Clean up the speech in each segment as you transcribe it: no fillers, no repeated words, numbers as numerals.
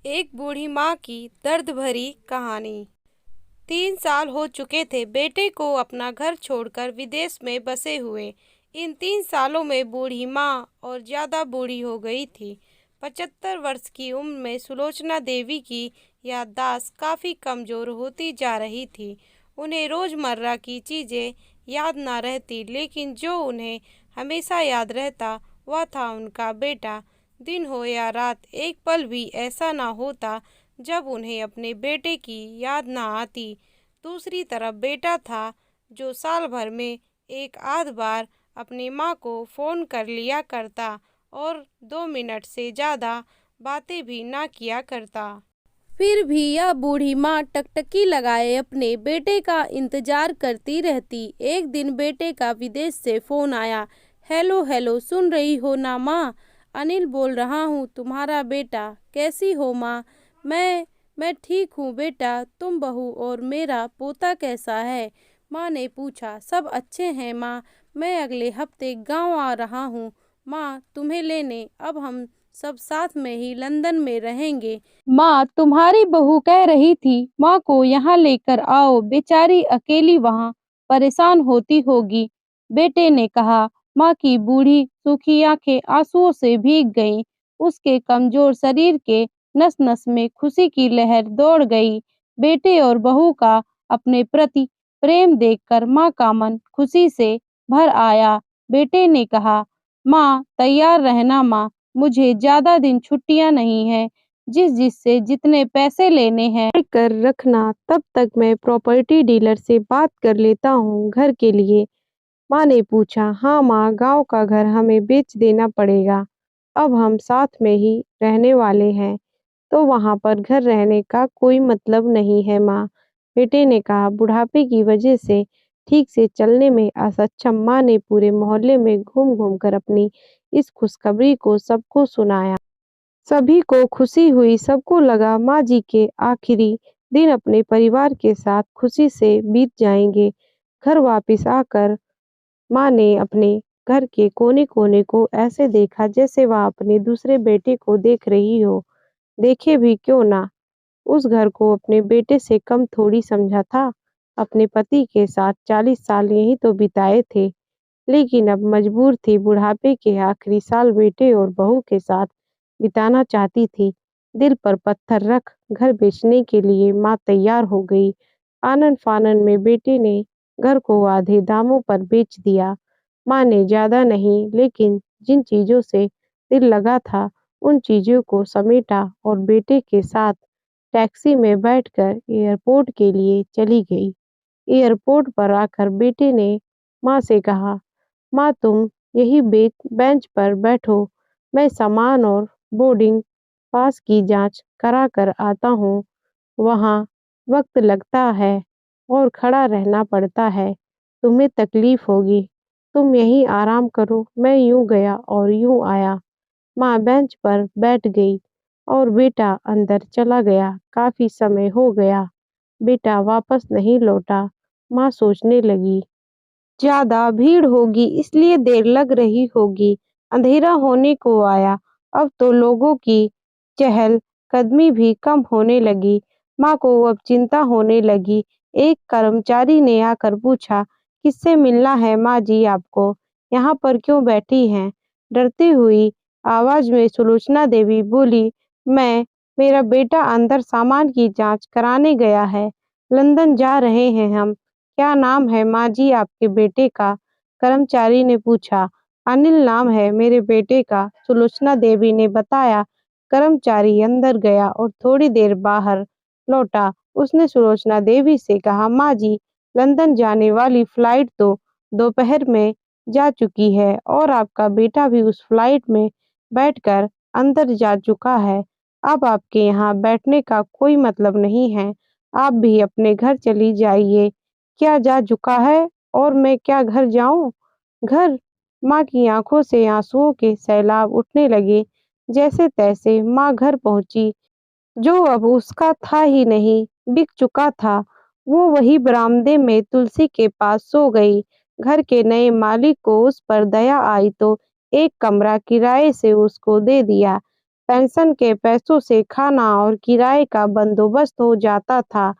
एक बूढ़ी माँ की दर्द भरी कहानी। 3 साल हो चुके थे बेटे को अपना घर छोड़कर विदेश में बसे हुए। इन 3 सालों में बूढ़ी माँ और ज़्यादा बूढ़ी हो गई थी। 75 वर्ष की उम्र में सुलोचना देवी की याददाश्त काफ़ी कमज़ोर होती जा रही थी। उन्हें रोज़मर्रा की चीज़ें याद ना रहती, लेकिन जो उन्हें हमेशा याद रहता वह था उनका बेटा। दिन हो या रात, एक पल भी ऐसा ना होता जब उन्हें अपने बेटे की याद ना आती। दूसरी तरफ बेटा था जो साल भर में एक आध बार अपनी माँ को फ़ोन कर लिया करता और 2 मिनट से ज़्यादा बातें भी ना किया करता। फिर भी यह बूढ़ी माँ टकटकी लगाए अपने बेटे का इंतजार करती रहती। एक दिन बेटे का विदेश से फ़ोन आया। हेलो हेलो, सुन रही हो ना माँ? अनिल बोल रहा हूँ, तुम्हारा बेटा। कैसी हो माँ? मैं ठीक हूँ बेटा। तुम, बहू और मेरा पोता कैसा है? माँ ने पूछा। सब अच्छे हैं माँ। मैं अगले हफ्ते गांव आ रहा हूँ माँ, तुम्हें लेने। अब हम सब साथ में ही लंदन में रहेंगे। माँ, तुम्हारी बहू कह रही थी माँ को यहाँ लेकर आओ, बेचारी अकेली वहाँ परेशान होती होगी। बेटे ने कहा। माँ की बूढ़ी सूखी आंखें आंसुओं से भीग गईं। उसके कमजोर शरीर के नस-नस में खुशी की लहर दौड़ गई। बेटे और बहू का अपने प्रति प्रेम देखकर माँ का मन खुशी से भर आया। बेटे ने कहा, माँ तैयार रहना माँ, मुझे ज्यादा दिन छुट्टियां नहीं है। जिससे जितने पैसे लेने हैं कर रखना, तब तक मैं प्रॉपर्टी डीलर से बात कर लेता हूँ घर के लिए। माँ ने पूछा। हाँ माँ, गांव का घर हमें बेच देना पड़ेगा। अब हम साथ में ही रहने वाले हैं, तो वहाँ पर घर रहने का कोई मतलब नहीं है माँ, बेटे ने कहा। बुढ़ापे की वजह से ठीक से चलने में असक्षम माँ ने पूरे मोहल्ले में घूम घूम कर अपनी इस खुशखबरी को सबको सुनाया। सभी को खुशी हुई। सबको लगा माँ जी के आखिरी दिन अपने परिवार के साथ खुशी से बीत जाएंगे। घर वापस आकर माँ ने अपने घर के कोने-कोने को ऐसे देखा जैसे वह अपने दूसरे बेटे को देख रही हो। देखे भी क्यों ना, उस घर को अपने बेटे से कम थोड़ी समझा था। अपने पति के साथ 40 साल यहीं तो बिताए थे, लेकिन अब मजबूर थी बुढ़ापे के आखिरी साल बेटे और बहू के साथ बिताना चाहती थी। दिल पर पत्थर रख घर बेचने के लिए माँ तैयार हो गई। आनन-फानन में बेटे ने घर को आधे दामों पर बेच दिया। माँ ने ज्यादा नहीं, लेकिन जिन चीजों से दिल लगा था उन चीजों को समेटा और बेटे के साथ टैक्सी में बैठकर एयरपोर्ट के लिए चली गई। एयरपोर्ट पर आकर बेटे ने माँ से कहा, माँ तुम यही बेंच पर बैठो, मैं सामान और बोर्डिंग पास की जांच करा कर आता हूँ। वहाँ वक्त लगता है और खड़ा रहना पड़ता है, तुम्हें तकलीफ होगी। तुम यहीं आराम करो। मैं यूं गया और यूं आया। माँ बेंच पर बैठ गई और बेटा अंदर चला गया। काफी समय हो गया, बेटा वापस नहीं लौटा। माँ सोचने लगी, ज्यादा भीड़ होगी इसलिए देर लग रही होगी। अंधेरा होने को आया, अब तो लोगों की चहल कदमी भी कम होने लगी। माँ को अब चिंता होने लगी। एक कर्मचारी ने आकर पूछा, किससे मिलना है माँ जी आपको? यहाँ पर क्यों बैठी हैं? डरती हुई आवाज में सुलोचना देवी बोली, मेरा बेटा अंदर सामान की जांच कराने गया है। लंदन जा रहे हैं हम। क्या नाम है माँ जी आपके बेटे का? कर्मचारी ने पूछा। अनिल नाम है मेरे बेटे का, सुलोचना देवी ने बताया। कर्मचारी अंदर गया और थोड़ी देर बाहर लौटा। उसने सुलोचना देवी से कहा, माँ जी, लंदन जाने वाली फ्लाइट तो दोपहर में जा चुकी है और आपका बेटा भी उस फ्लाइट में बैठकर अंदर जा चुका है। अब आपके यहाँ बैठने का कोई मतलब नहीं है। आप भी अपने घर चली जाइए। क्या जा चुका है और मैं क्या घर जाऊं? घर? माँ की आंखों से आंसुओं के सैलाब उठने लगे। जैसे तैसे माँ घर पहुंची। जो अब उसका था ही नहीं, बिक चुका था। वो वही बरामदे में तुलसी के पास सो गई। घर के नए मालिक को उस पर दया आई तो एक कमरा किराए से उसको दे दिया। पेंशन के पैसों से खाना और किराए का बंदोबस्त हो जाता था।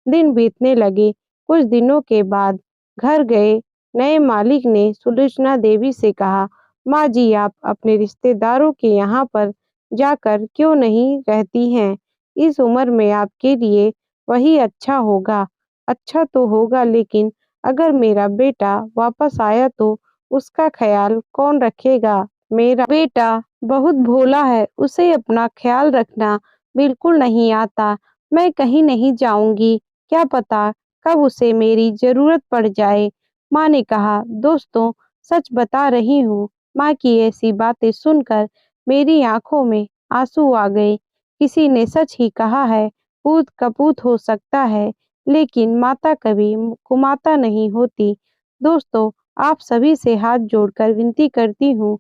दिन बीतने लगे। कुछ दिनों के बाद घर गए नए मालिक ने सुलोचना देवी से कहा, माँ जी आप अपने रिश्तेदारों के यहाँ पर जाकर क्यों नहीं रहती हैं? इस उम्र में आपके लिए वही अच्छा होगा। अच्छा तो होगा लेकिन अगर मेरा बेटा वापस आया तो उसका ख्याल कौन रखेगा? मेरा बेटा बहुत भोला है, उसे अपना ख्याल रखना बिल्कुल नहीं आता। मैं कहीं नहीं जाऊँगी, क्या पता कब उसे मेरी ज़रूरत पड़ जाए। माँ ने कहा, दोस्तों सच बता रही हूँ। माँ की ऐसी बातें सुनकर मेरी आँखों में आँसू आ गए। किसी ने सच ही कहा है, पूत कपूत हो सकता है, लेकिन माता कभी कुमाता नहीं होती। दोस्तों, आप सभी से हाथ जोड़कर विनती करती हूँ,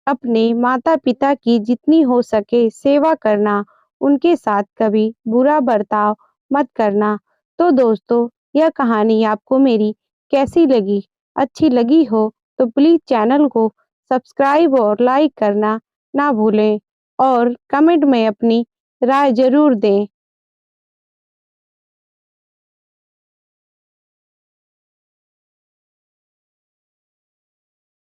अपने माता-पिता की जितनी हो सके सेवा करना, उनके साथ कभी बुरा बर्ताव मत करना। तो दोस्तों, यह कहानी आपको मेरी कैसी लगी? अच्छी लगी हो तो प्लीज़ चैनल को सब्सक्राइब और लाइक करना ना भूलें और कमेंट में अपनी राय ज़रूर दें।